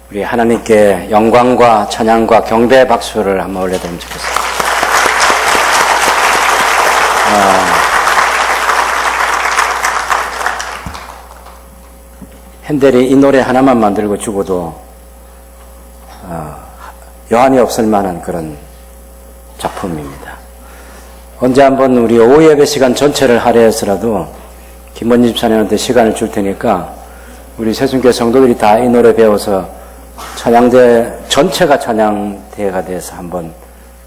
우리 하나님께 영광과 찬양과 경배의 박수를 한번 올려드리면 좋겠습니다. 핸델이 이 노래 하나만 만들고 죽어도 여한이 없을 만한 그런 작품입니다. 언제 한번 우리 오후 예배 시간 전체를 할애해서라도 김원진 집사님한테 시간을 줄 테니까 우리 새순교회 성도들이 다 이 노래 배워서 찬양대 전체가 찬양대회가 돼서 한번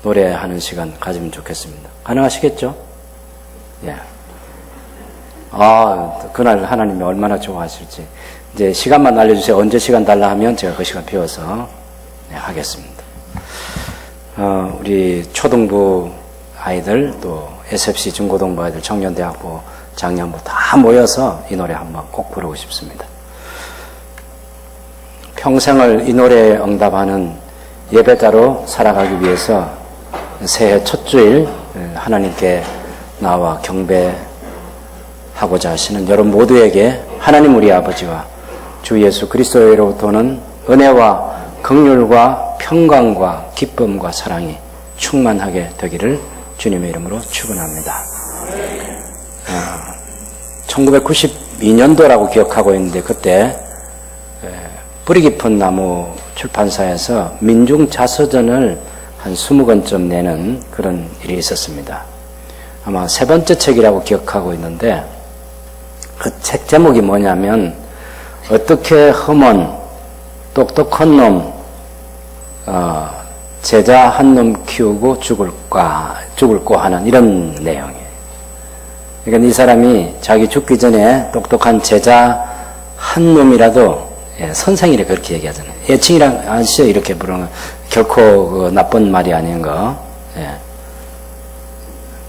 노래하는 시간 가지면 좋겠습니다. 가능하시겠죠? 예. 그날 하나님이 얼마나 좋아하실지. 이제 시간만 알려주세요. 언제 시간 달라 하면 제가 그 시간 비워서 하겠습니다. 우리 초등부 아이들 또 SFC 중고등부 아이들 청년대학부 장년부 다 모여서 이 노래 한번 꼭 부르고 싶습니다. 평생을 이 노래에 응답하는 예배자로 살아가기 위해서 새해 첫 주일 하나님께 나와 경배하고자 하시는 여러분 모두에게 하나님 우리 아버지와 주 예수 그리스도로부터는 은혜와 긍휼과 평강과 기쁨과 사랑이 충만하게 되기를 주님의 이름으로 축원합니다. 1992년도라고 기억하고 있는데 그때 뿌리 깊은 나무 출판사에서 민중자서전을 한 20권쯤 내는 그런 일이 있었습니다. 아마 세 번째 책이라고 기억하고 있는데 그 책 제목이 뭐냐면 어떻게 흠은 똑똑한 놈 제자 한 놈 키우고 죽을까 하는 이런 내용이에요. 그러니까 이 사람이 자기 죽기 전에 똑똑한 제자 한 놈이라도 선생이라 그렇게 얘기하잖아요. 애칭이랑 아시죠? 이렇게 부르는 결코 나쁜 말이 아닌 거.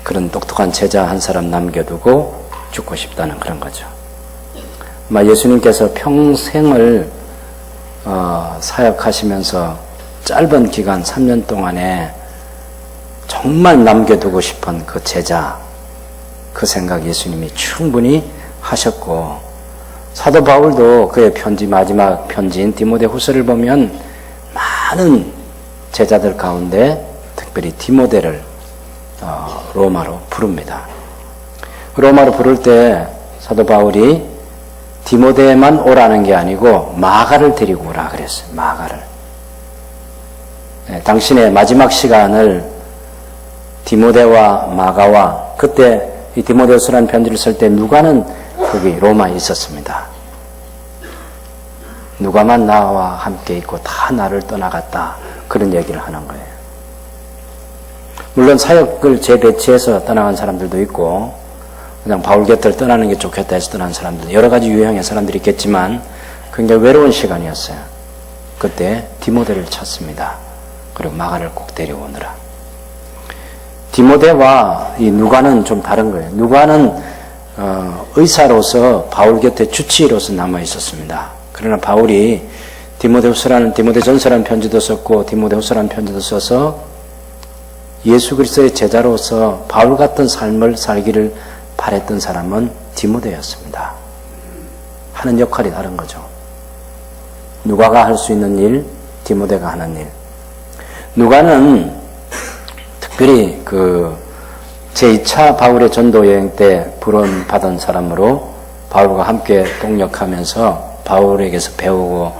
그런 똑똑한 제자 한 사람 남겨두고 죽고 싶다는 그런 거죠. 아마 예수님께서 평생을 사역하시면서 짧은 기간 3년 동안에 정말 남겨두고 싶은 그 제자, 그 생각 예수님이 충분히 하셨고 사도 바울도 그의 편지 마지막 편지인 디모데후서를 보면 많은 제자들 가운데 특별히 디모데를 로마로 부릅니다. 로마로 부를 때 사도 바울이 디모데만 오라는 게 아니고 마가를 데리고 오라 그랬어요. 마가를. 당신의 마지막 시간을 디모데와 마가와 그때 이 디모데후서라는 편지를 쓸 때 누가는 거기 로마에 있었습니다. 누가만 나와 함께 있고 다 나를 떠나갔다. 그런 얘기를 하는 거예요. 물론 사역을 재배치해서 떠나간 사람들도 있고 그냥 바울 곁을 떠나는 게 좋겠다 해서 떠난 사람들 여러 가지 유형의 사람들이 있겠지만 굉장히 외로운 시간이었어요. 그때 디모데를 찾습니다. 그리고 마가를 꼭 데려오느라. 디모데와 이 누가는 좀 다른 거예요. 누가는 의사로서 바울 곁에 주치의로서 남아 있었습니다. 그러나 바울이 디모데전서라는 편지도 썼고 디모데후서라는 편지도 써서 예수 그리스도의 제자로서 바울 같은 삶을 살기를 바랬던 사람은 디모데였습니다. 하는 역할이 다른 거죠. 누가가 할 수 있는 일, 디모데가 하는 일. 누가는 특별히 제2차 바울의 전도 여행 때 부름 받은 사람으로 바울과 함께 동역하면서 바울에게서 배우고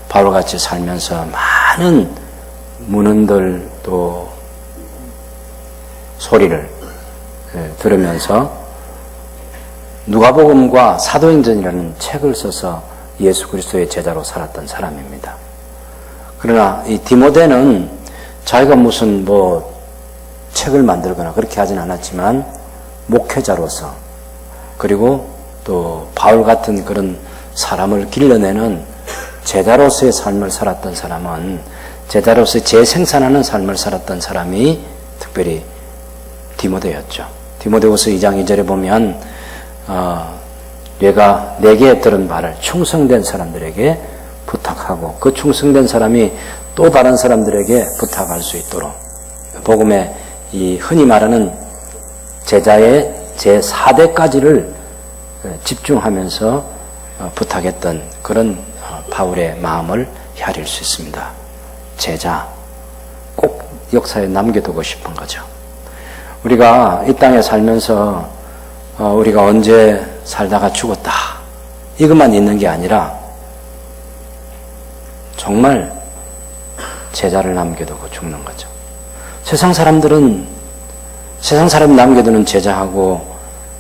바울같이 살면서 많은 문헌들 또 소리를 들으면서 누가복음과 사도행전이라는 책을 써서 예수 그리스도의 제자로 살았던 사람입니다. 그러나 이 디모데는 자기가 무슨 책을 만들거나 그렇게 하진 않았지만 목회자로서 그리고 또 바울 같은 그런 사람을 길러내는 제자로서의 삶을 살았던 사람은 제자로서 재생산하는 삶을 살았던 사람이 특별히 디모데였죠. 디모데후서 2장 2절에 보면 내가 내게 들은 말을 충성된 사람들에게 부탁하고 그 충성된 사람이 또 다른 사람들에게 부탁할 수 있도록 복음의 이 흔히 말하는 제자의 제4대까지를 집중하면서 부탁했던 그런 바울의 마음을 헤아릴 수 있습니다. 제자, 꼭 역사에 남겨두고 싶은 거죠. 우리가 이 땅에 살면서 우리가 언제 살다가 죽었다, 이것만 있는 게 아니라 정말 제자를 남겨두고 죽는 거죠. 세상 사람이 남겨두는 제자하고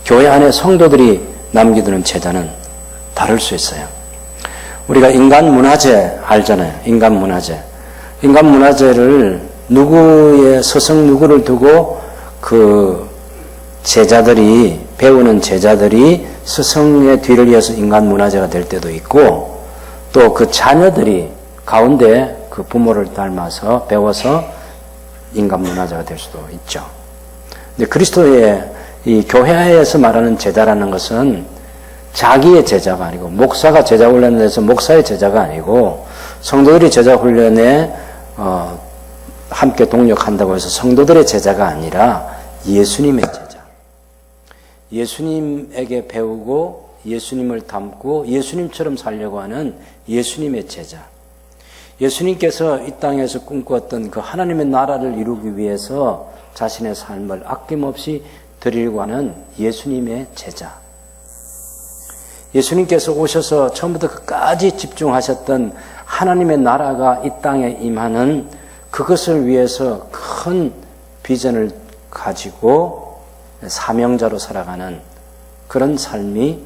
교회 안에 성도들이 남겨두는 제자는 다를 수 있어요. 우리가 인간 문화재 알잖아요. 인간 문화재를 누구의 스승 누구를 두고 그 제자들이, 배우는 제자들이 스승의 뒤를 이어서 인간 문화재가 될 때도 있고, 또 그 자녀들이 가운데 그 부모를 닮아서 배워서 인간 문화재가 될 수도 있죠. 근데 그리스도의 이 교회에서 말하는 제자라는 것은 자기의 제자가 아니고, 목사가 제자 훈련에서 목사의 제자가 아니고, 성도들이 제자 훈련에 함께 동력한다고 해서 성도들의 제자가 아니라 예수님의 제자. 예수님에게 배우고 예수님을 닮고 예수님처럼 살려고 하는 예수님의 제자. 예수님께서 이 땅에서 꿈꾸었던 그 하나님의 나라를 이루기 위해서 자신의 삶을 아낌없이 드리려고 하는 예수님의 제자. 예수님께서 오셔서 처음부터 끝까지 집중하셨던 하나님의 나라가 이 땅에 임하는 그것을 위해서 큰 비전을 가지고 사명자로 살아가는 그런 삶이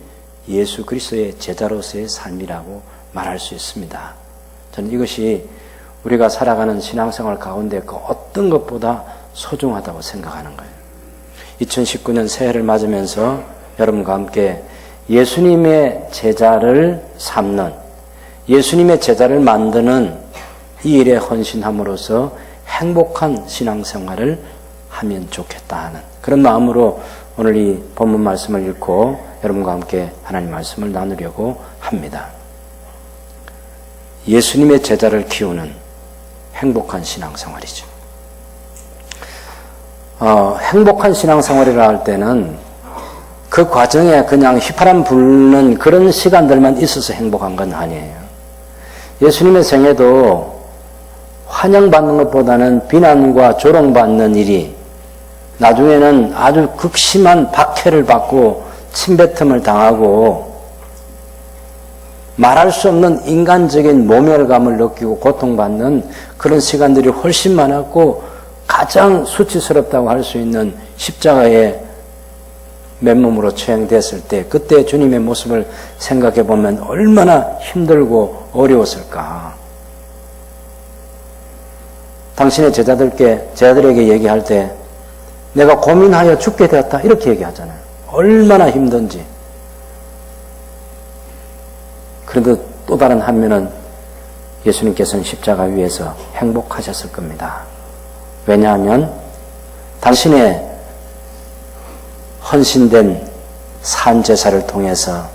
예수 그리스도의 제자로서의 삶이라고 말할 수 있습니다. 저는 이것이 우리가 살아가는 신앙생활 가운데 그 어떤 것보다 소중하다고 생각하는 거예요. 2019년 새해를 맞으면서 여러분과 함께 예수님의 제자를 삼는, 예수님의 제자를 만드는 이 일에 헌신함으로써 행복한 신앙생활을 하면 좋겠다 하는 그런 마음으로 오늘 이 본문 말씀을 읽고 여러분과 함께 하나님 말씀을 나누려고 합니다. 예수님의 제자를 키우는 행복한 신앙생활이죠. 행복한 신앙생활이라 할 때는 그 과정에 그냥 휘파람 불는 그런 시간들만 있어서 행복한 건 아니에요. 예수님의 생애도 환영받는 것보다는 비난과 조롱받는 일이, 나중에는 아주 극심한 박해를 받고 침뱉음을 당하고 말할 수 없는 인간적인 모멸감을 느끼고 고통받는 그런 시간들이 훨씬 많았고, 가장 수치스럽다고 할 수 있는 십자가에 맨몸으로 처형됐을 때 그때 주님의 모습을 생각해 보면 얼마나 힘들고 어려웠을까. 당신의 제자들에게 얘기할 때 내가 고민하여 죽게 되었다 이렇게 얘기하잖아요. 얼마나 힘든지. 그런데 또 다른 한면은 예수님께서는 십자가 위에서 행복하셨을 겁니다. 왜냐하면 당신의 헌신된 산제사를 통해서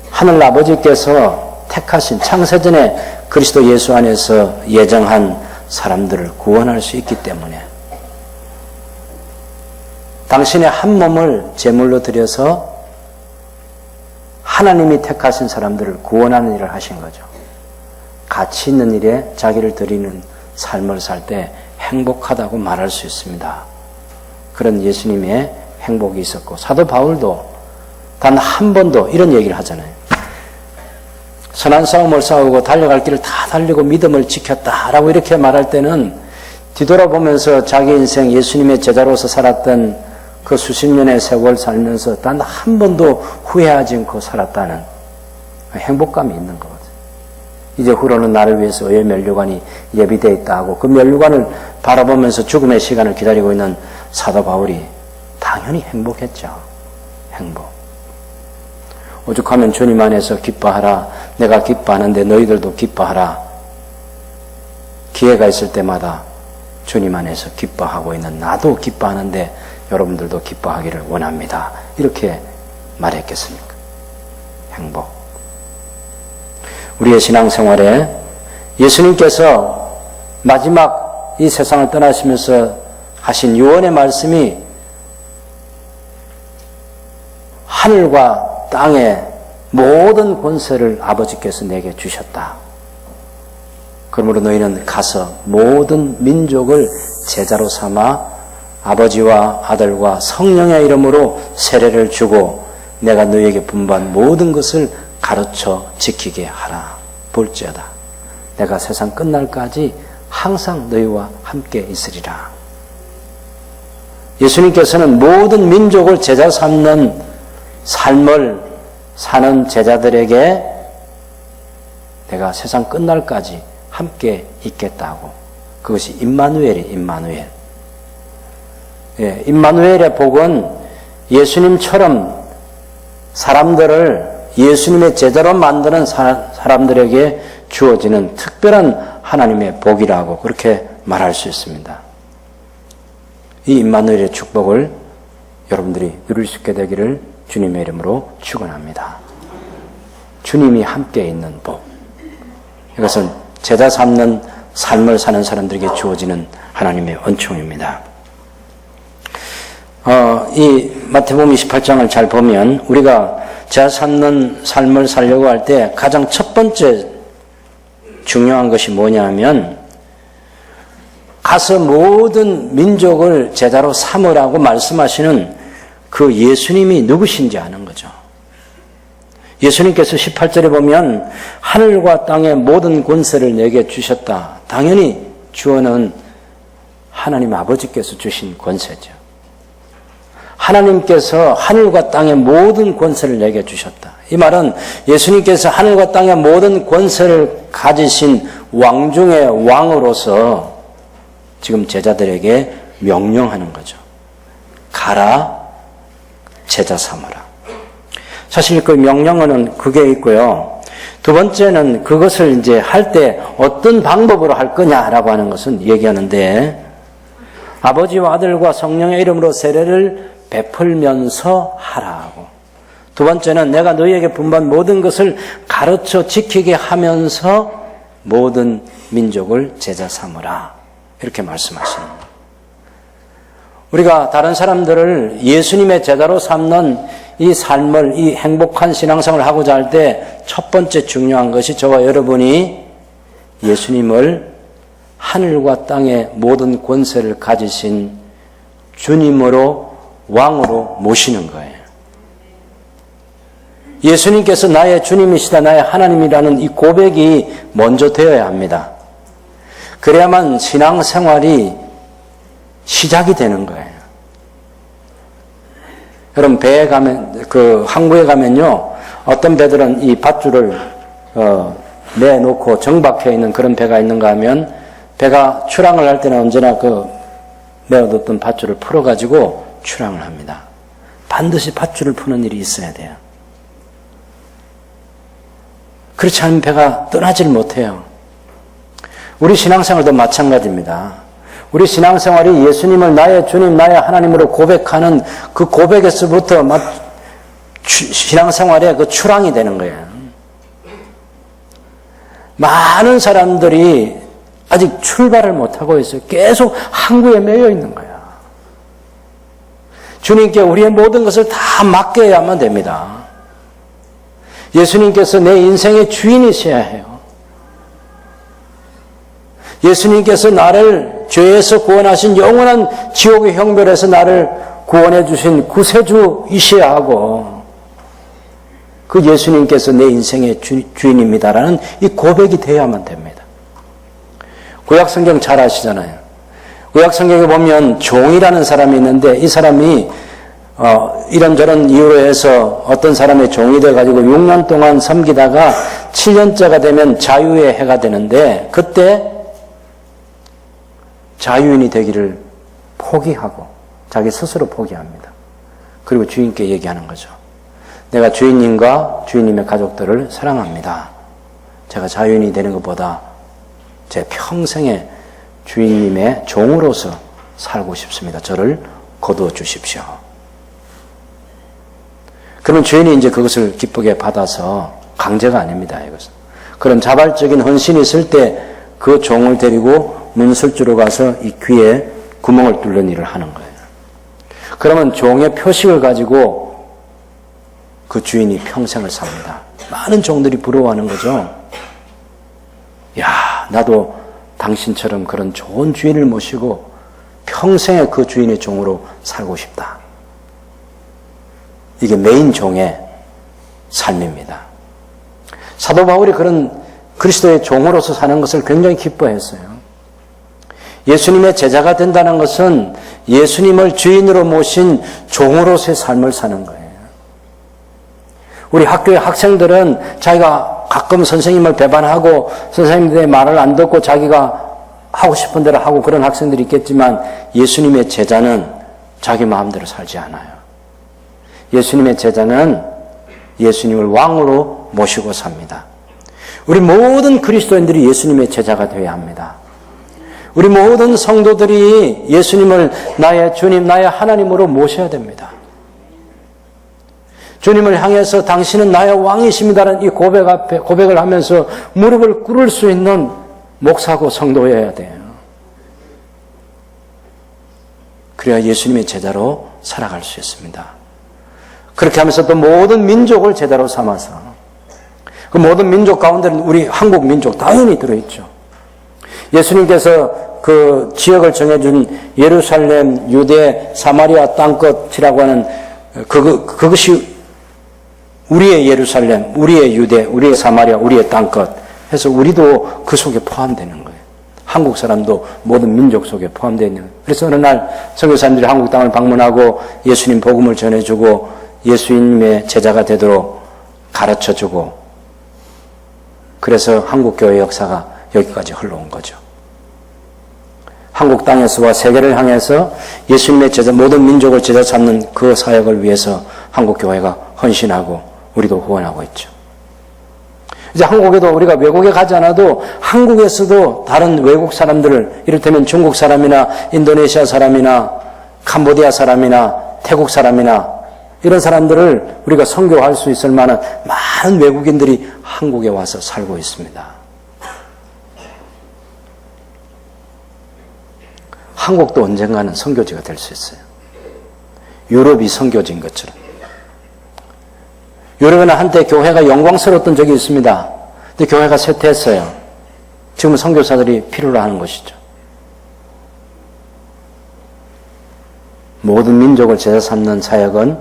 하늘 아버지께서 택하신 창세전에 그리스도 예수 안에서 예정한 사람들을 구원할 수 있기 때문에 당신의 한 몸을 제물로 드려서 하나님이 택하신 사람들을 구원하는 일을 하신 거죠. 가치 있는 일에 자기를 드리는 삶을 살 때 행복하다고 말할 수 있습니다. 그런 예수님의 행복이 있었고, 사도 바울도 단 한 번도 이런 얘기를 하잖아요. 선한 싸움을 싸우고 달려갈 길을 다 달리고 믿음을 지켰다라고 이렇게 말할 때는 뒤돌아보면서 자기 인생 예수님의 제자로서 살았던 그 수십 년의 세월 살면서 단 한 번도 후회하지 않고 살았다는 행복감이 있는 거거든요. 이제 후로는 나를 위해서 의의 면류관이 예비되어 있다 하고 그 면류관을 바라보면서 죽음의 시간을 기다리고 있는 사도 바울이 당연히 행복했죠. 행복. 오죽하면 주님 안에서 기뻐하라. 내가 기뻐하는데 너희들도 기뻐하라. 기회가 있을 때마다 주님 안에서 기뻐하고 있는 나도 기뻐하는데 여러분들도 기뻐하기를 원합니다. 이렇게 말했겠습니까? 행복. 우리의 신앙생활에 예수님께서 마지막 이 세상을 떠나시면서 하신 유언의 말씀이 하늘과 땅의 모든 권세를 아버지께서 내게 주셨다. 그러므로 너희는 가서 모든 민족을 제자로 삼아 아버지와 아들과 성령의 이름으로 세례를 주고 내가 너희에게 분부한 모든 것을 가르쳐 지키게 하라. 볼지어다 내가 세상 끝날까지 항상 너희와 함께 있으리라. 예수님께서는 모든 민족을 제자 삼는 삶을 사는 제자들에게 내가 세상 끝날까지 함께 있겠다고. 그것이 임마누엘이 임마누엘. 예, 임마누엘의 복은 예수님처럼 사람들을 예수님의 제자로 만드는 사람들에게 주어지는 특별한 하나님의 복이라고 그렇게 말할 수 있습니다. 이 임마누엘의 축복을 여러분들이 누릴 수 있게 되기를 주님의 이름으로 축원합니다. 주님이 함께 있는 복. 이것은 제자 삼는 삶을 사는 사람들에게 주어지는 하나님의 은총입니다. 이 마태복음 28장을 잘 보면 우리가 제자 삼는 삶을 살려고 할 때 가장 첫 번째 중요한 것이 뭐냐 하면 가서 모든 민족을 제자로 삼으라고 말씀하시는 그 예수님이 누구신지 아는 거죠. 예수님께서 18절에 보면 하늘과 땅의 모든 권세를 내게 주셨다. 당연히 주어는 하나님 아버지께서 주신 권세죠. 하나님께서 하늘과 땅의 모든 권세를 내게 주셨다. 이 말은 예수님께서 하늘과 땅의 모든 권세를 가지신 왕 중의 왕으로서 지금 제자들에게 명령하는 거죠. 가라, 제자 삼으라. 사실 그 명령어는 그게 있고요. 두 번째는 그것을 이제 할 때 어떤 방법으로 할 거냐라고 하는 것은 얘기하는데 아버지와 아들과 성령의 이름으로 세례를 베풀면서 하라고. 두 번째는 내가 너희에게 분부한 모든 것을 가르쳐 지키게 하면서 모든 민족을 제자 삼으라. 이렇게 말씀하시는 거예요. 우리가 다른 사람들을 예수님의 제자로 삼는 이 삶을, 이 행복한 신앙생활을 하고자 할 때 첫 번째 중요한 것이 저와 여러분이 예수님을 하늘과 땅의 모든 권세를 가지신 주님으로 왕으로 모시는 거예요. 예수님께서 나의 주님이시다, 나의 하나님이라는 이 고백이 먼저 되어야 합니다. 그래야만 신앙생활이 시작이 되는 거예요. 여러분, 배에 가면, 항구에 가면요, 어떤 배들은 이 밧줄을, 내놓고 정박해 있는 그런 배가 있는가 하면, 배가 출항을 할 때는 언제나 메어뒀던 밧줄을 풀어가지고 출항을 합니다. 반드시 밧줄을 푸는 일이 있어야 돼요. 그렇지 않으면 배가 떠나질 못해요. 우리 신앙생활도 마찬가지입니다. 우리 신앙생활이 예수님을 나의 주님, 나의 하나님으로 고백하는 그 고백에서부터 신앙생활의 그 출항이 되는 거예요. 많은 사람들이 아직 출발을 못하고 있어요. 계속 항구에 매여 있는 거예요. 주님께 우리의 모든 것을 다 맡겨야만 됩니다. 예수님께서 내 인생의 주인이셔야 해요. 예수님께서 나를 죄에서 구원하신 영원한 지옥의 형벌에서 나를 구원해 주신 구세주이셔야 하고 그 예수님께서 내 인생의 주인입니다라는 이 고백이 되어야만 됩니다. 구약성경 잘 아시잖아요. 구약성경에 보면 종이라는 사람이 있는데 이 사람이 이런저런 이유로 해서 어떤 사람의 종이 돼가지고 6년 동안 섬기다가 7년째가 되면 자유의 해가 되는데 그때 자유인이 되기를 포기하고 자기 스스로 포기합니다. 그리고 주인께 얘기하는 거죠. 내가 주인님과 주인님의 가족들을 사랑합니다. 제가 자유인이 되는 것보다 제 평생의 주인님의 종으로서 살고 싶습니다. 저를 거두어 주십시오. 그러면 주인이 이제 그것을 기쁘게 받아서 강제가 아닙니다. 이것은. 그런 자발적인 헌신이 있을 때 그 종을 데리고 문술주로 가서 이 귀에 구멍을 뚫는 일을 하는 거예요. 그러면 종의 표식을 가지고 그 주인이 평생을 삽니다. 많은 종들이 부러워하는 거죠. 야, 나도 당신처럼 그런 좋은 주인을 모시고 평생에 그 주인의 종으로 살고 싶다. 이게 메인 종의 삶입니다. 사도 바울이 그런 그리스도의 종으로서 사는 것을 굉장히 기뻐했어요. 예수님의 제자가 된다는 것은 예수님을 주인으로 모신 종으로서의 삶을 사는 거예요. 우리 학교의 학생들은 자기가 가끔 선생님을 배반하고 선생님들의 말을 안 듣고 자기가 하고 싶은 대로 하고 그런 학생들이 있겠지만 예수님의 제자는 자기 마음대로 살지 않아요. 예수님의 제자는 예수님을 왕으로 모시고 삽니다. 우리 모든 그리스도인들이 예수님의 제자가 되어야 합니다. 우리 모든 성도들이 예수님을 나의 주님, 나의 하나님으로 모셔야 됩니다. 주님을 향해서 당신은 나의 왕이십니다라는 이 고백을 하면서 무릎을 꿇을 수 있는 목사고 성도여야 돼요. 그래야 예수님의 제자로 살아갈 수 있습니다. 그렇게 하면서 또 모든 민족을 제자로 삼아서 그 모든 민족 가운데는 우리 한국 민족 당연히 들어있죠. 예수님께서 그 지역을 정해준 예루살렘, 유대, 사마리아 땅끝이라고 하는 그것이 우리의 예루살렘, 우리의 유대, 우리의 사마리아, 우리의 땅끝 해서 우리도 그 속에 포함되는 거예요. 한국 사람도 모든 민족 속에 포함되어 있는 거예요. 그래서 어느 날 선교사님들이 한국 땅을 방문하고 예수님 복음을 전해주고 예수님의 제자가 되도록 가르쳐주고 그래서 한국교회 역사가 여기까지 흘러온 거죠. 한국 땅에서와 세계를 향해서 예수님의 제자, 모든 민족을 제자 삼는 그 사역을 위해서 한국교회가 헌신하고 우리도 후원하고 있죠. 이제 한국에도 우리가 외국에 가지 않아도 한국에서도 다른 외국 사람들을 이를테면 중국 사람이나 인도네시아 사람이나 캄보디아 사람이나 태국 사람이나 이런 사람들을 우리가 선교할 수 있을 만한 많은 외국인들이 한국에 와서 살고 있습니다. 한국도 언젠가는 선교지가 될 수 있어요. 유럽이 선교지인 것처럼. 유럽에는 한때 교회가 영광스러웠던 적이 있습니다. 근데 교회가 쇠퇴했어요. 지금은 선교사들이 필요로 하는 것이죠. 모든 민족을 제자 삼는 사역은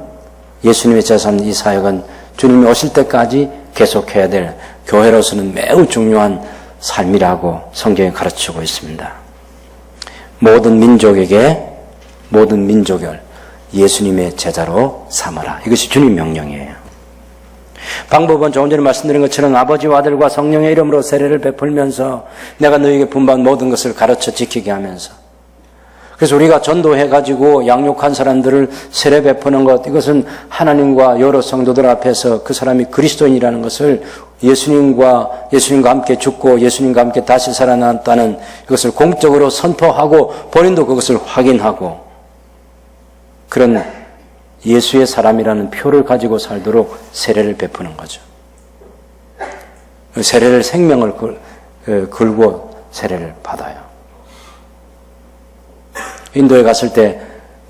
예수님의 제자 삼는 이 사역은 주님이 오실 때까지 계속해야 될 교회로서는 매우 중요한 삶이라고 성경이 가르치고 있습니다. 모든 민족에게 모든 민족을 예수님의 제자로 삼아라. 이것이 주님 명령이에요. 방법은 조금 전에 말씀드린 것처럼 아버지와 아들과 성령의 이름으로 세례를 베풀면서 내가 너희에게 분부한 모든 것을 가르쳐 지키게 하면서 그래서 우리가 전도해가지고 양육한 사람들을 세례 베푸는 것 이것은 하나님과 여러 성도들 앞에서 그 사람이 그리스도인이라는 것을 예수님과 함께 죽고 예수님과 함께 다시 살아났다는 이것을 공적으로 선포하고 본인도 그것을 확인하고 그런 예수의 사람이라는 표를 가지고 살도록 세례를 베푸는 거죠. 세례를 생명을 걸고 세례를 받아요. 인도에 갔을 때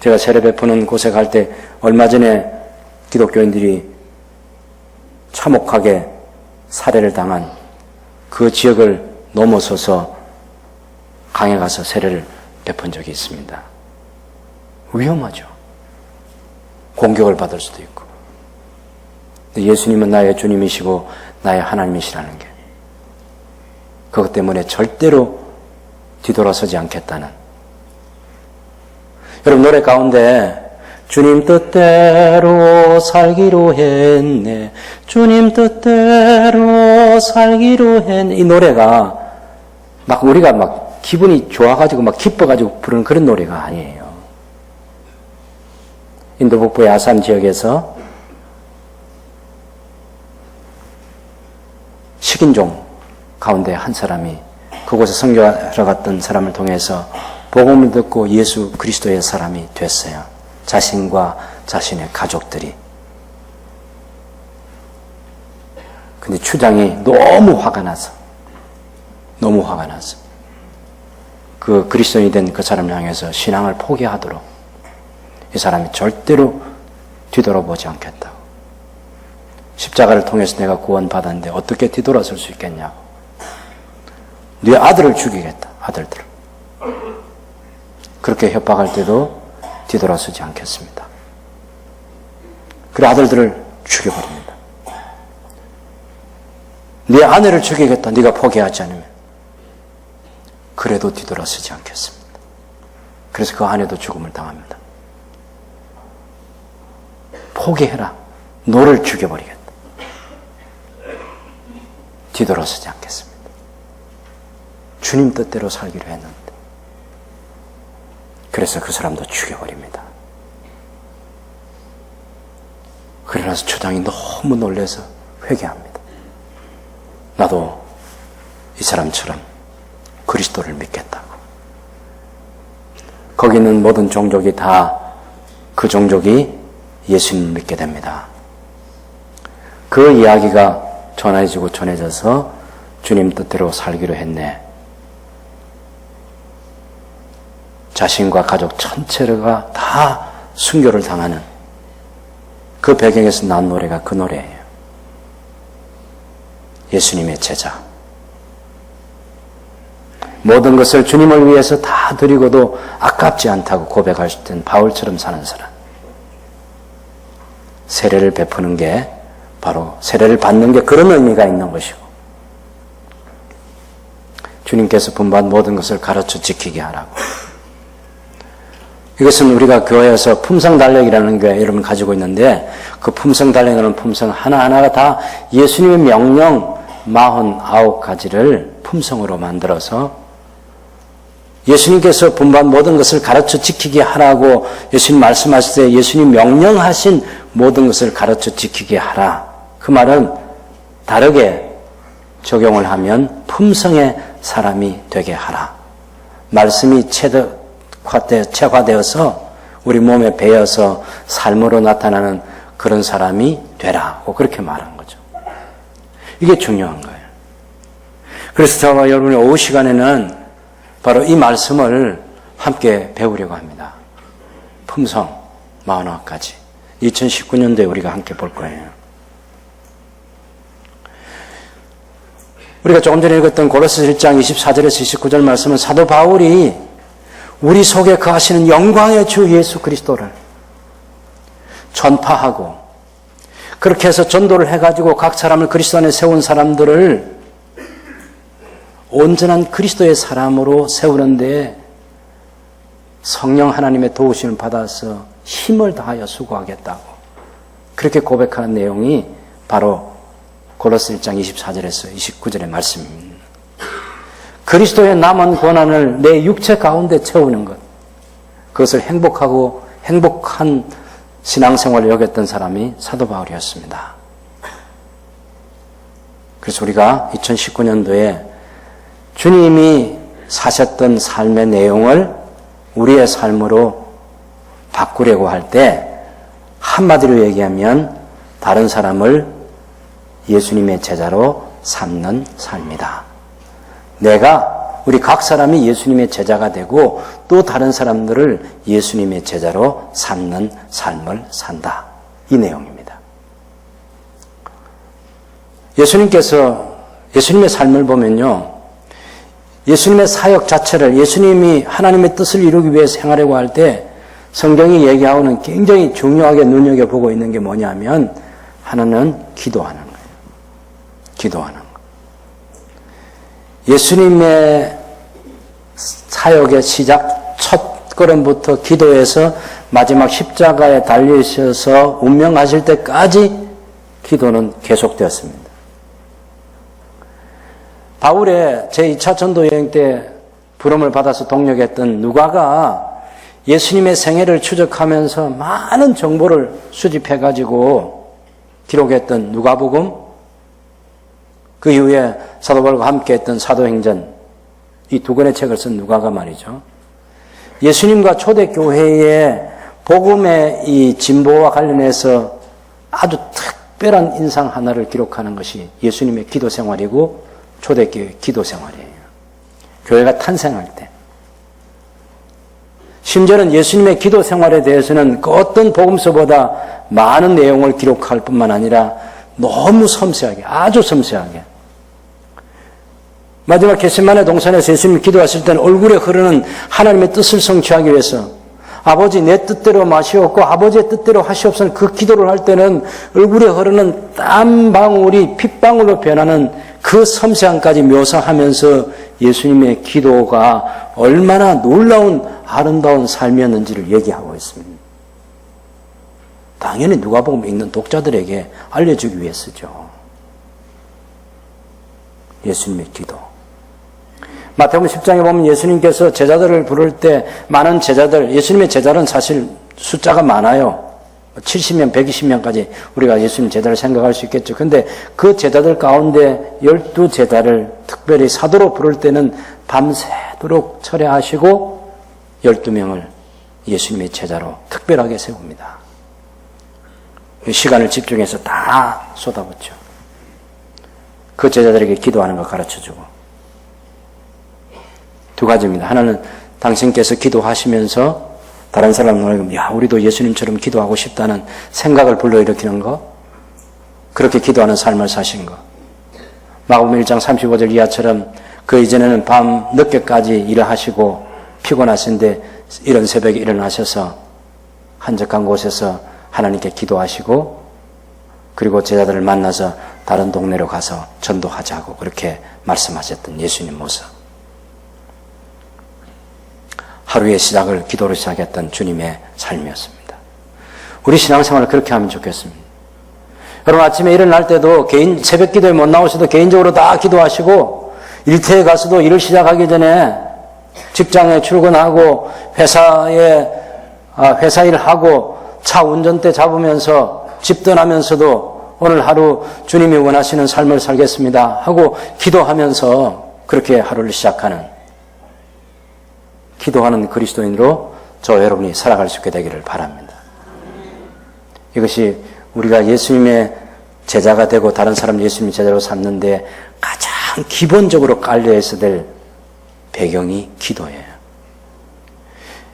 제가 세례 베푸는 곳에 갈 때 얼마 전에 기독교인들이 참혹하게 살해를 당한 그 지역을 넘어서서 강에 가서 세례를 베푼 적이 있습니다. 위험하죠. 공격을 받을 수도 있고. 예수님은 나의 주님이시고 나의 하나님이시라는 게 그것 때문에 절대로 뒤돌아서지 않겠다는 여러분 노래 가운데 주님 뜻대로 살기로 했네 주님 뜻대로 살기로 했네 이 노래가 막 우리가 막 기분이 좋아가지고 막 기뻐가지고 부르는 그런 노래가 아니에요. 인도 북부의 아산 지역에서 식인종 가운데 한 사람이 그곳에 선교하러 갔던 사람을 통해서 복음을 듣고 예수 그리스도의 사람이 됐어요. 자신과 자신의 가족들이. 근데 추장이 너무 화가 나서 그 그리스도인이 된 그 사람을 향해서 신앙을 포기하도록 이 사람이 절대로 뒤돌아보지 않겠다고. 십자가를 통해서 내가 구원받았는데 어떻게 뒤돌아설 수 있겠냐고. 네 아들을 죽이겠다. 아들들을. 그렇게 협박할 때도 뒤돌아서지 않겠습니다. 그래 아들들을 죽여버립니다. 네 아내를 죽이겠다. 네가 포기하지 않으면. 그래도 뒤돌아서지 않겠습니다. 그래서 그 아내도 죽음을 당합니다. 포기해라. 너를 죽여버리겠다. 뒤돌아서지 않겠습니다. 주님 뜻대로 살기로 했는데. 그래서 그 사람도 죽여버립니다. 그러나서 초장이 너무 놀라서 회개합니다. 나도 이 사람처럼 그리스도를 믿겠다고. 거기 있는 모든 종족이 다 그 종족이 예수님을 믿게 됩니다. 그 이야기가 전해지고 전해져서 주님 뜻대로 살기로 했네. 자신과 가족 전체가 다 순교를 당하는 그 배경에서 난 노래가 그 노래예요. 예수님의 제자. 모든 것을 주님을 위해서 다 드리고도 아깝지 않다고 고백할 수 있는 바울처럼 사는 사람. 세례를 베푸는 게 바로 세례를 받는 게 그런 의미가 있는 것이고 주님께서 분부한 모든 것을 가르쳐 지키게 하라고. 이것은 우리가 교회에서 품성달력이라는 게 여러분 가지고 있는데 그 품성달력이라는 품성 하나하나가 다 예수님의 명령 49가지를 품성으로 만들어서 예수님께서 분부한 모든 것을 가르쳐 지키게 하라고 예수님 말씀하실 때 예수님 명령하신 모든 것을 가르쳐 지키게 하라. 그 말은 다르게 적용을 하면 품성의 사람이 되게 하라. 말씀이 체화되어서 우리 몸에 배어서 삶으로 나타나는 그런 사람이 되라고 그렇게 말한 거죠. 이게 중요한 거예요. 그래서 저와 여러분의 오후 시간에는 바로 이 말씀을 함께 배우려고 합니다. 품성 40가지. 2019년도에 우리가 함께 볼 거예요. 우리가 조금 전에 읽었던 고로새 1장 24절에서 29절 말씀은 사도 바울이 우리 속에 거하시는 영광의 주 예수 그리스도를 전파하고 그렇게 해서 전도를 해가지고 각 사람을 그리스도 안에 세운 사람들을 온전한 그리스도의 사람으로 세우는데 성령 하나님의 도우심을 받아서 힘을 다하여 수고하겠다고 그렇게 고백하는 내용이 바로 고로새 1장 24절에서 29절의 말씀입니다. 그리스도의 남은 고난을 내 육체 가운데 채우는 것, 그것을 행복한 신앙생활을 여겼던 사람이 사도 바울이었습니다. 그래서 우리가 2019년도에 주님이 사셨던 삶의 내용을 우리의 삶으로 바꾸려고 할 때 한마디로 얘기하면 다른 사람을 예수님의 제자로 삼는 삶이다. 우리 각 사람이 예수님의 제자가 되고 또 다른 사람들을 예수님의 제자로 삼는 삶을 산다. 이 내용입니다. 예수님의 삶을 보면요. 예수님의 사역 자체를 예수님이 하나님의 뜻을 이루기 위해 생활하려고 할 때 성경이 얘기하고는 굉장히 중요하게 눈여겨보고 있는 게 뭐냐면 하나는 기도하는 거예요. 기도하는 거. 예수님의 사역의 시작 첫 걸음부터 기도해서 마지막 십자가에 달리셔서 운명하실 때까지 기도는 계속되었습니다. 바울의 제2차 전도 여행 때 부름을 받아서 동력했던 누가가 예수님의 생애를 추적하면서 많은 정보를 수집해가지고 기록했던 누가복음, 그 이후에 사도 바울과 함께했던 사도행전, 이 두 권의 책을 쓴 누가가 말이죠. 예수님과 초대교회의 복음의 이 진보와 관련해서 아주 특별한 인상 하나를 기록하는 것이 예수님의 기도 생활이고 초대교회의 기도 생활이에요. 교회가 탄생할 때. 심지어는 예수님의 기도 생활에 대해서는 그 어떤 복음서보다 많은 내용을 기록할 뿐만 아니라 너무 섬세하게, 아주 섬세하게 마지막 겟세마네 동산에서 예수님이 기도하실 때는 얼굴에 흐르는 하나님의 뜻을 성취하기 위해서 아버지 내 뜻대로 마시옵고 아버지의 뜻대로 하시옵소서 그 기도를 할 때는 얼굴에 흐르는 땀방울이 핏방울로 변하는 그 섬세함까지 묘사하면서 예수님의 기도가 얼마나 놀라운 아름다운 삶이었는지를 얘기하고 있습니다. 당연히 누가복음 읽는 독자들에게 알려주기 위해서죠. 예수님의 기도. 마태복음 10장에 보면 예수님께서 제자들을 부를 때 많은 제자들, 예수님의 제자는 사실 숫자가 많아요. 70명, 120명까지 우리가 예수님 제자를 생각할 수 있겠죠. 그런데 그 제자들 가운데 12제자를 특별히 사도로 부를 때는 밤새도록 철회하시고 12명을 예수님의 제자로 특별하게 세웁니다. 시간을 집중해서 다 쏟아붓죠. 그 제자들에게 기도하는 걸 가르쳐주고. 두 가지입니다. 하나는 당신께서 기도하시면서 다른 사람을 야 우리도 예수님처럼 기도하고 싶다는 생각을 불러일으키는 거, 그렇게 기도하는 삶을 사신 거. 마가복음 1장 35절 이하처럼 그 이전에는 밤 늦게까지 일을 하시고 피곤하신데 이런 새벽에 일어나셔서 한적한 곳에서 하나님께 기도하시고 그리고 제자들을 만나서 다른 동네로 가서 전도하자고 그렇게 말씀하셨던 예수님 모습. 하루의 시작을 기도로 시작했던 주님의 삶이었습니다. 우리 신앙생활을 그렇게 하면 좋겠습니다. 여러분 아침에 일어날 때도 새벽 기도에 못 나오셔도 개인적으로 다 기도하시고 일터에 가서도 일을 시작하기 전에 직장에 출근하고 회사 일하고 차 운전대 잡으면서 집 떠나면서도 오늘 하루 주님이 원하시는 삶을 살겠습니다 하고 기도하면서 그렇게 하루를 시작하는 기도하는 그리스도인으로 저와 여러분이 살아갈 수 있게 되기를 바랍니다. 이것이 우리가 예수님의 제자가 되고 다른 사람 예수님의 제자로 삼는데 가장 기본적으로 깔려 있어야 될 배경이 기도예요.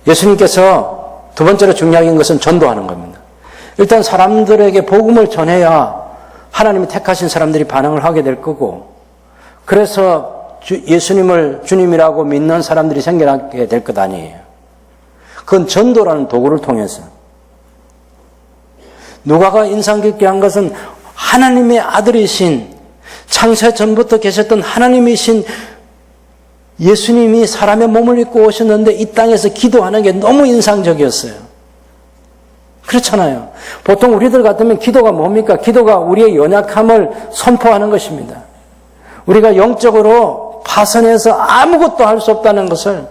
예수님께서 두 번째로 중요한 것은 전도하는 겁니다. 일단 사람들에게 복음을 전해야 하나님이 택하신 사람들이 반응을 하게 될 거고, 그래서 예수님을 주님이라고 믿는 사람들이 생겨나게 될 것 아니에요. 그건 전도라는 도구를 통해서. 누가가 인상 깊게 한 것은 하나님의 아들이신, 창세 전부터 계셨던 하나님이신 예수님이 사람의 몸을 입고 오셨는데 이 땅에서 기도하는 게 너무 인상적이었어요. 그렇잖아요. 보통 우리들 같으면 기도가 뭡니까? 기도가 우리의 연약함을 선포하는 것입니다. 우리가 영적으로 파선해서 아무것도 할 수 없다는 것을,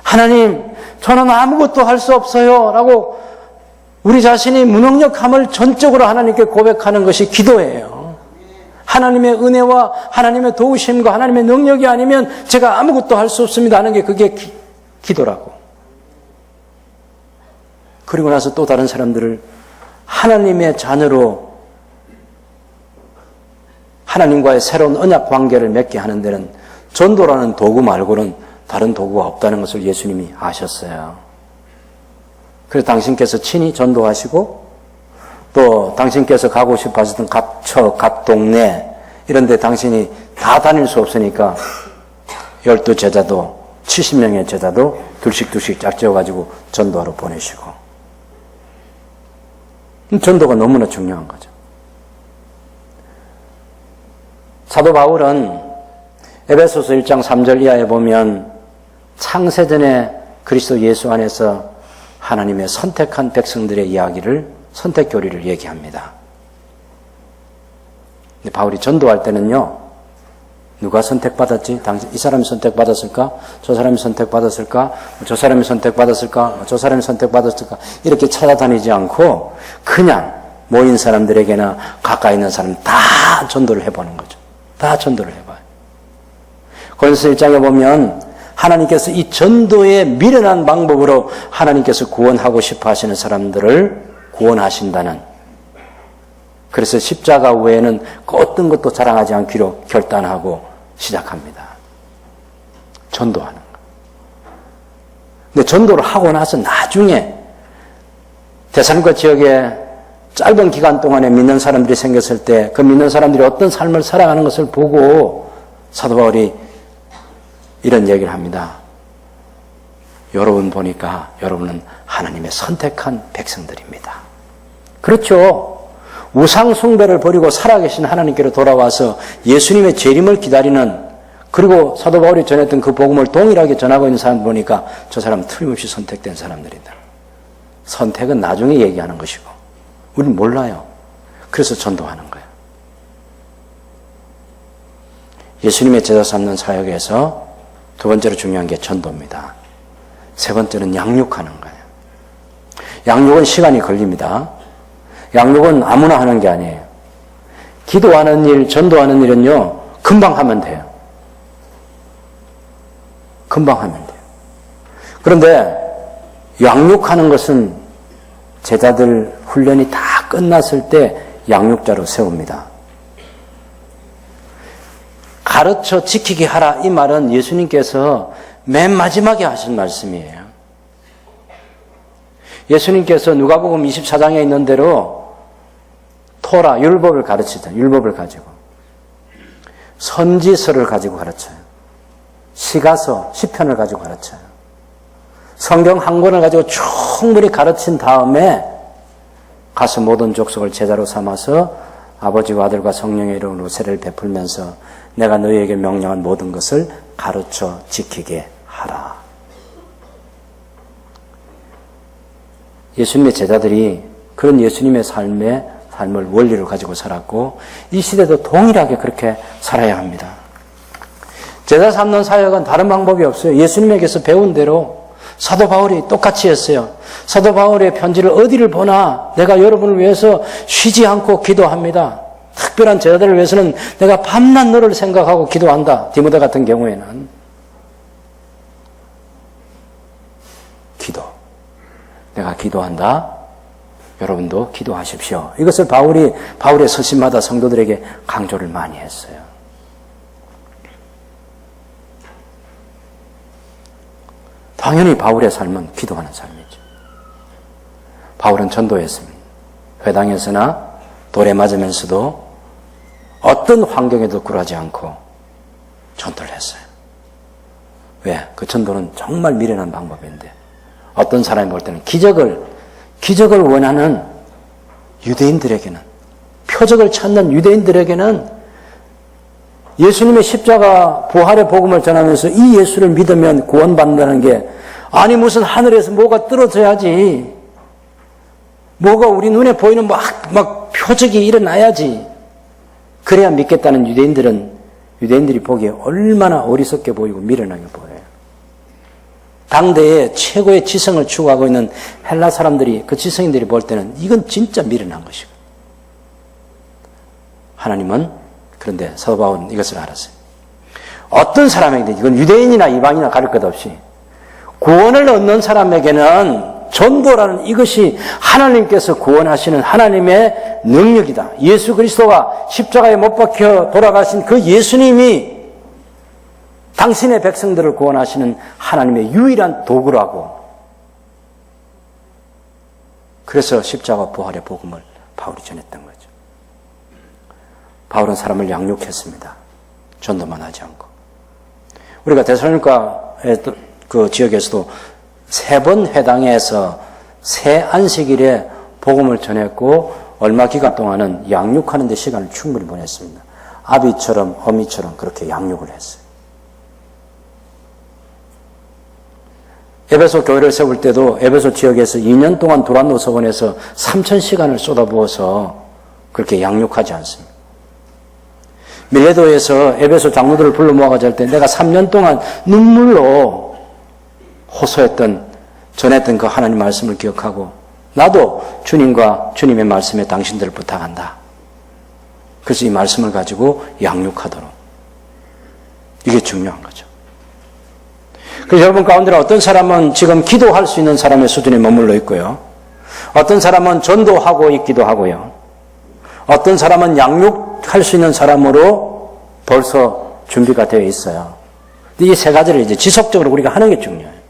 하나님 저는 아무것도 할 수 없어요 라고 우리 자신이 무능력함을 전적으로 하나님께 고백하는 것이 기도예요. 하나님의 은혜와 하나님의 도우심과 하나님의 능력이 아니면 제가 아무것도 할 수 없습니다 하는 게 그게 기도라고. 그리고 나서 또 다른 사람들을 하나님의 자녀로 하나님과의 새로운 언약 관계를 맺게 하는 데는 전도라는 도구 말고는 다른 도구가 없다는 것을 예수님이 아셨어요. 그래서 당신께서 친히 전도하시고 또 당신께서 가고 싶어 하셨던 갑처, 갑동네 이런 데 당신이 다 다닐 수 없으니까 12제자도 70명의 제자도 둘씩 짝지어가지고 전도하러 보내시고, 전도가 너무나 중요한 거죠. 사도 바울은 에베소서 1장 3절 이하에 보면 창세전에 그리스도 예수 안에서 하나님의 선택한 백성들의 이야기를, 선택 교리를 얘기합니다. 근데 바울이 전도할 때는요, 누가 선택받았지? 이 사람이 선택받았을까? 저 사람이 선택받았을까? 저 사람이 선택받았을까? 저 사람이 선택받았을까? 이렇게 찾아다니지 않고 그냥 모인 사람들에게나 가까이 있는 사람 다 전도를 해보는 거죠. 다 전도를 해봐요. 고린도서 1장에 보면 하나님께서 이 전도의 미련한 방법으로 하나님께서 구원하고 싶어 하시는 사람들을 구원하신다는, 그래서 십자가 외에는 그 어떤 것도 자랑하지 않기로 결단하고 시작합니다. 전도하는 거. 근데 전도를 하고 나서 나중에 데살로니가 지역에 짧은 기간 동안에 믿는 사람들이 생겼을 때 그 믿는 사람들이 어떤 삶을 살아가는 것을 보고 사도 바울이 이런 얘기를 합니다. 여러분 보니까 여러분은 하나님의 선택한 백성들입니다. 그렇죠. 우상 숭배를 버리고 살아계신 하나님께로 돌아와서 예수님의 재림을 기다리는, 그리고 사도 바울이 전했던 그 복음을 동일하게 전하고 있는 사람 보니까 저 사람은 틀림없이 선택된 사람들이다. 선택은 나중에 얘기하는 것이고 우리는 몰라요. 그래서 전도하는 거예요. 예수님의 제자 삼는 사역에서 두 번째로 중요한 게 전도입니다. 세 번째는 양육하는 거예요. 양육은 시간이 걸립니다. 양육은 아무나 하는 게 아니에요. 기도하는 일, 전도하는 일은요, 금방 하면 돼요. 금방 하면 돼요. 그런데 양육하는 것은 제자들 훈련이 다 끝났을 때 양육자로 세웁니다. 가르쳐 지키게 하라, 이 말은 예수님께서 맨 마지막에 하신 말씀이에요. 예수님께서 누가복음 24장에 있는 대로 토라, 율법을 가르치자. 율법을 가지고 선지서를 가지고 가르쳐요. 시가서, 시편을 가지고 가르쳐요. 성경 한 권을 가지고 충분히 가르친 다음에 가서 모든 족속을 제자로 삼아서 아버지와 아들과 성령의 이름으로 세례를 베풀면서 내가 너희에게 명령한 모든 것을 가르쳐 지키게 하라. 예수님의 제자들이 그런 예수님의 삶을 원리를 가지고 살았고 이 시대도 동일하게 그렇게 살아야 합니다. 제자 삼는 사역은 다른 방법이 없어요. 예수님에게서 배운 대로 사도 바울이 똑같이 했어요. 사도 바울의 편지를 어디를 보나 내가 여러분을 위해서 쉬지 않고 기도합니다. 특별한 제자들을 위해서는 내가 밤낮 너를 생각하고 기도한다. 디모데 같은 경우에는 기도. 내가 기도한다. 여러분도 기도하십시오. 이것을 바울의 서신마다 성도들에게 강조를 많이 했어요. 당연히 바울의 삶은 기도하는 삶이죠. 바울은 전도했습니다. 회당에서나 돌에 맞으면서도 어떤 환경에도 굴하지 않고 전도를 했어요. 왜? 그 전도는 정말 미련한 방법인데 어떤 사람이 볼 때는 기적을 원하는 유대인들에게는, 표적을 찾는 유대인들에게는 예수님의 십자가 부활의 복음을 전하면서 이 예수를 믿으면 구원받는다는 게, 아니 무슨 하늘에서 뭐가 떨어져야지, 뭐가 우리 눈에 보이는 막 표적이 일어나야지 그래야 믿겠다는 유대인들이 보기에 얼마나 어리석게 보이고 미련하게 보여요. 당대의 최고의 지성을 추구하고 있는 헬라 사람들이, 그 지성인들이 볼 때는 이건 진짜 미련한 것이고, 하나님은 그런데 사도 바울은 이것을 알았어요. 어떤 사람에게든, 이건 유대인이나 이방인이나 가릴 것 없이 구원을 얻는 사람에게는 전도라는 이것이 하나님께서 구원하시는 하나님의 능력이다. 예수 그리스도가 십자가에 못 박혀 돌아가신 그 예수님이 당신의 백성들을 구원하시는 하나님의 유일한 도구라고. 그래서 십자가 부활의 복음을 바울이 전했던 거죠. 바울은 사람을 양육했습니다. 전도만 하지 않고. 우리가 데살로니가의 그 지역에서도 3번 회당에서 새 안식일에 복음을 전했고 얼마 기간 동안은 양육하는 데 시간을 충분히 보냈습니다. 아비처럼 어미처럼 그렇게 양육을 했어요. 에베소 교회를 세울 때도 에베소 지역에서 2년 동안 두란노 서원에서 3,000시간을 쏟아부어서 그렇게 양육하지 않습니다. 밀레도에서 에베소 장로들을 불러 모아가지고 할 때 내가 3년 동안 눈물로 전했던 그 하나님 말씀을 기억하고 나도 주님과 주님의 말씀에 당신들을 부탁한다. 그래서 이 말씀을 가지고 양육하도록. 이게 중요한 거죠. 그래서 여러분 가운데는 어떤 사람은 지금 기도할 수 있는 사람의 수준에 머물러 있고요. 어떤 사람은 전도하고 있기도 하고요. 어떤 사람은 양육할 수 있는 사람으로 벌써 준비가 되어 있어요. 이 세 가지를 이제 지속적으로 우리가 하는 게 중요해요.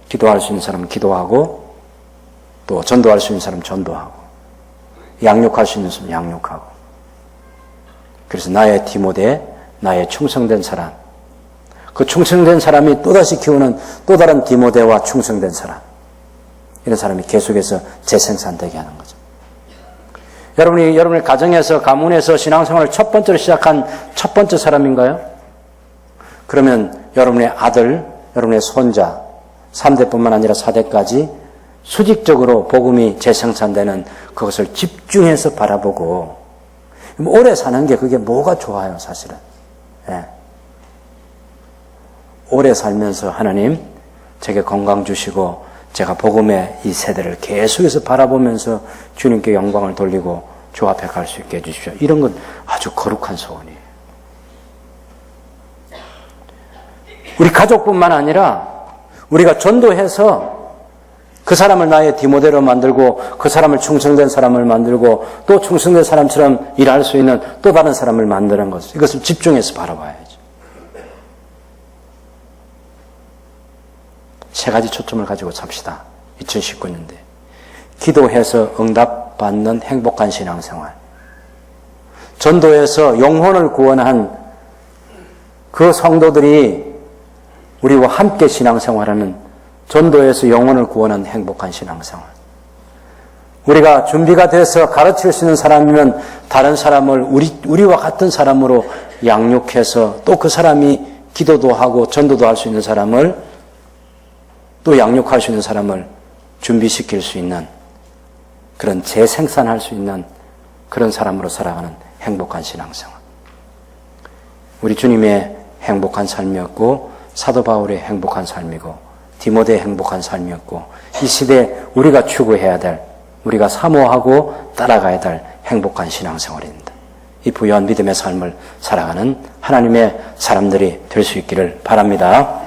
기도할 수 있는 사람은 기도하고, 또 전도할 수 있는 사람은 전도하고, 양육할 수 있는 사람은 양육하고. 그래서 나의 디모데, 나의 충성된 사람, 그 충성된 사람이 또다시 키우는 또 다른 디모데와 충성된 사람, 이런 사람이 계속해서 재생산되게 하는 거죠. 여러분의 가정에서, 가문에서 신앙생활을 첫 번째로 시작한 첫 번째 사람인가요? 그러면 여러분의 아들, 여러분의 손자, 3대뿐만 아니라 4대까지 수직적으로 복음이 재생산되는 그것을 집중해서 바라보고, 오래 사는 게 그게 뭐가 좋아요, 사실은. 예. 오래 살면서 하나님, 제게 건강 주시고, 제가 복음의 이 세대를 계속해서 바라보면서 주님께 영광을 돌리고 주 앞에 갈 수 있게 해주십시오. 이런 건 아주 거룩한 소원이에요. 우리 가족뿐만 아니라 우리가 전도해서 그 사람을 나의 디모데로 만들고 그 사람을 충성된 사람을 만들고 또 충성된 사람처럼 일할 수 있는 또 다른 사람을 만드는 것, 이것을 집중해서 바라봐야죠. 세 가지 초점을 가지고 삽시다. 2019년대. 기도해서 응답받는 행복한 신앙생활. 전도해서 영혼을 구원한 그 성도들이 우리와 함께 신앙생활하는, 전도해서 영혼을 구원한 행복한 신앙생활. 우리가 준비가 돼서 가르칠 수 있는 사람이면 다른 사람을 우리와 같은 사람으로 양육해서 또 그 사람이 기도도 하고 전도도 할 수 있는 사람을, 또 양육할 수 있는 사람을 준비시킬 수 있는, 그런 재생산할 수 있는 그런 사람으로 살아가는 행복한 신앙생활. 우리 주님의 행복한 삶이었고, 사도 바울의 행복한 삶이고, 디모데의 행복한 삶이었고, 이 시대에 우리가 추구해야 될, 우리가 사모하고 따라가야 될 행복한 신앙생활입니다. 이 부유한 믿음의 삶을 살아가는 하나님의 사람들이 될 수 있기를 바랍니다.